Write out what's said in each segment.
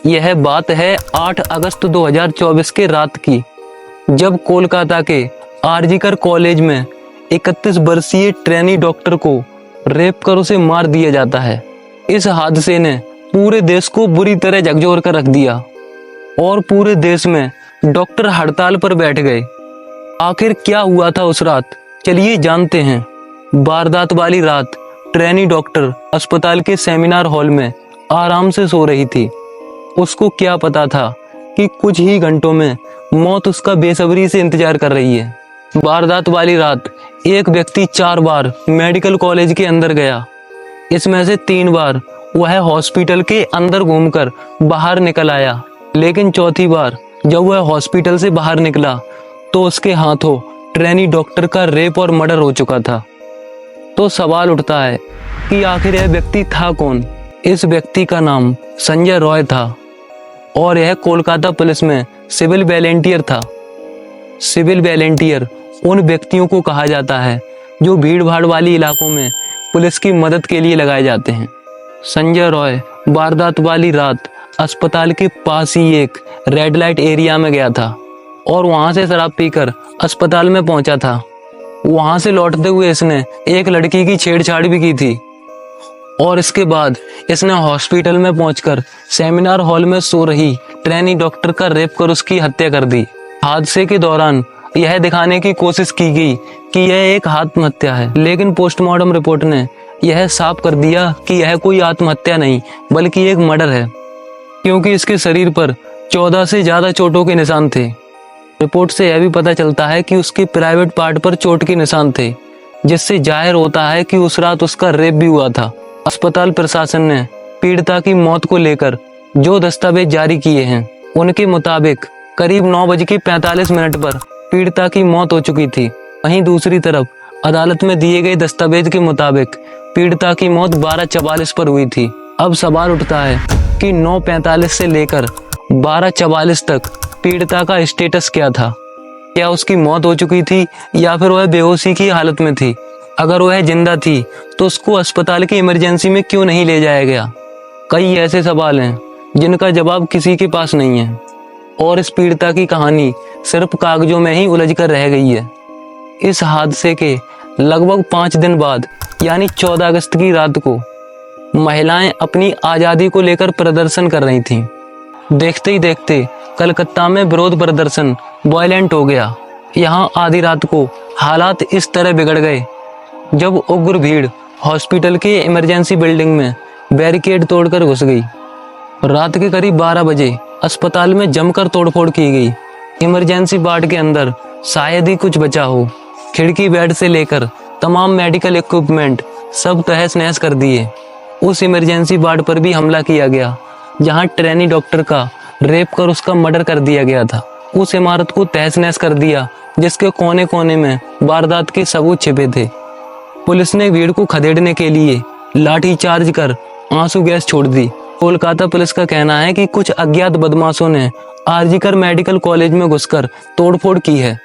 यह बात है 8 अगस्त 2024 के रात की, जब कोलकाता के आरजीकर कॉलेज में 31 वर्षीय ट्रेनी डॉक्टर को रेप कर उसे मार दिया जाता है। इस हादसे ने पूरे देश को बुरी तरह झकझोर कर रख दिया और पूरे देश में डॉक्टर हड़ताल पर बैठ गए। आखिर क्या हुआ था उस रात, चलिए जानते हैं। वारदात वाली रात ट्रेनी डॉक्टर अस्पताल के सेमिनार हॉल में आराम से सो रही थी। उसको क्या पता था कि कुछ ही घंटों में मौत उसका बेसब्री से इंतजार कर रही है। वारदात वाली रात एक व्यक्ति 4 बार मेडिकल कॉलेज के अंदर गया। इसमें से 3 बार वह हॉस्पिटल के अंदर घूमकर बाहर निकल आया, लेकिन चौथी बार जब वह हॉस्पिटल से बाहर निकला तो उसके हाथों ट्रेनी डॉक्टर का रेप और मर्डर हो चुका था। तो सवाल उठता है कि आखिर यह व्यक्ति था कौन। इस व्यक्ति का नाम संजय रॉय था और यह कोलकाता पुलिस में सिविल वॉलंटियर था। सिविल वॉलंटियर उन व्यक्तियों को कहा जाता है जो भीड़ भाड़ वाली इलाकों में पुलिस की मदद के लिए लगाए जाते हैं। संजय रॉय वारदात वाली रात अस्पताल के पास ही एक रेड लाइट एरिया में गया था और वहां से शराब पीकर अस्पताल में पहुंचा था। वहां से लौटते हुए इसने एक लड़की की छेड़छाड़ भी की थी और इसके बाद इसने हॉस्पिटल में पहुंचकर सेमिनार हॉल में सो रही ट्रेनी डॉक्टर का रेप कर उसकी हत्या कर दी। हादसे के दौरान यह दिखाने की कोशिश की गई कि यह एक आत्महत्या है, लेकिन पोस्टमार्टम रिपोर्ट ने यह साफ कर दिया कि यह कोई आत्महत्या नहीं बल्कि एक मर्डर है, क्योंकि इसके शरीर पर 14 से ज्यादा चोटों के निशान थे। रिपोर्ट से यह भी पता चलता है कि उसके प्राइवेट पार्ट पर चोट के निशान थे, जिससे जाहिर होता है कि उस रात उसका रेप भी हुआ था। अस्पताल प्रशासन ने पीड़िता की मौत को लेकर जो दस्तावेज जारी किए हैं, उनके मुताबिक करीब 9:45 पर पीड़िता की मौत हो चुकी थी। वहीं दूसरी तरफ अदालत में दिए गए दस्तावेज के मुताबिक पीड़िता की मौत 12:44 पर हुई थी। अब सवाल उठता है कि 9:45 से लेकर 12:44 तक पीड़िता का स्टेटस क्या था। क्या उसकी मौत हो चुकी थी या फिर वह बेहोशी की हालत में थी? अगर वह जिंदा थी तो उसको अस्पताल की इमरजेंसी में क्यों नहीं ले जाया गया? कई ऐसे सवाल हैं जिनका जवाब किसी के पास नहीं है और इस पीड़िता की कहानी सिर्फ कागजों में ही उलझ कर रह गई है। इस हादसे के लगभग 5 दिन बाद यानी 14 अगस्त की रात को महिलाएं अपनी आज़ादी को लेकर प्रदर्शन कर रही थीं। देखते ही देखते कलकत्ता में विरोध प्रदर्शन वायलेंट हो गया। यहाँ आधी रात को हालात इस तरह बिगड़ गए जब उग्र भीड़ हॉस्पिटल के इमरजेंसी बिल्डिंग में बैरिकेड तोड़कर घुस गई। रात के करीब 12 बजे अस्पताल में जमकर तोड़फोड़ की गई। इमरजेंसी वार्ड के अंदर शायद ही कुछ बचा हो। खिड़की बेड से लेकर तमाम मेडिकल इक्विपमेंट सब तहस नहस कर दिए। उस इमरजेंसी वार्ड पर भी हमला किया गया जहां ट्रेनी डॉक्टर का रेप कर उसका मर्डर कर दिया गया था। उस इमारत को तहस नहस कर दिया जिसके कोने कोने में वारदात के सबूत छिपे थे। पुलिस ने भीड़ को खदेड़ने के लिए लाठी चार्ज कर आंसू गैस छोड़ दी। कोलकाता पुलिस का कहना है कि कुछ अज्ञात बदमाशों ने आरजीकर मेडिकल कॉलेज में घुसकर तोड़फोड़ की है।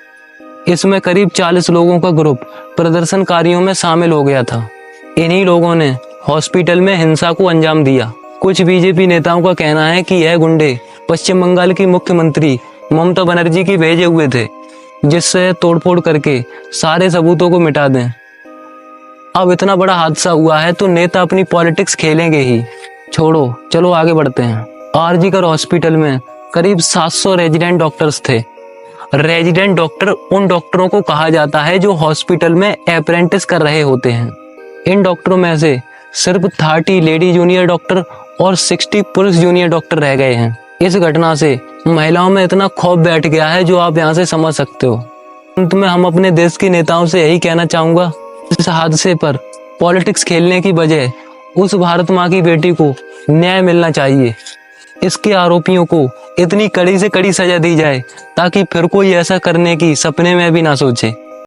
इसमें करीब 40 लोगों का ग्रुप प्रदर्शनकारियों में शामिल हो गया था। इन्हीं लोगों ने हॉस्पिटल में हिंसा को अंजाम दिया। कुछ बीजेपी नेताओं का कहना है कि यह गुंडे पश्चिम बंगाल की मुख्यमंत्री ममता बनर्जी की भेजे हुए थे, जिससे तोड़फोड़ करके सारे सबूतों को मिटा दें। अब इतना बड़ा हादसा हुआ है तो नेता अपनी पॉलिटिक्स खेलेंगे ही। छोड़ो, चलो आगे बढ़ते हैं। आरजीकर हॉस्पिटल में करीब 700 रेजिडेंट डॉक्टर्स थे। रेजिडेंट डॉक्टर उन डॉक्टरों को कहा जाता है जो हॉस्पिटल में अप्रेंटिस कर रहे होते हैं। इन डॉक्टरों में से सिर्फ 30 लेडी जूनियर डॉक्टर और 60 पुरुष जूनियर डॉक्टर रह गए हैं। इस घटना से महिलाओं में इतना खौफ बैठ गया है जो आप यहाँ से समझ सकते हो। अंत में हम अपने देश के नेताओं से यही कहना चाहूँगा, इस हादसे पर पॉलिटिक्स खेलने की बजाय उस भारत माँ की बेटी को न्याय मिलना चाहिए। इसके आरोपियों को इतनी कड़ी से कड़ी सजा दी जाए ताकि फिर कोई ऐसा करने की सपने में भी ना सोचे।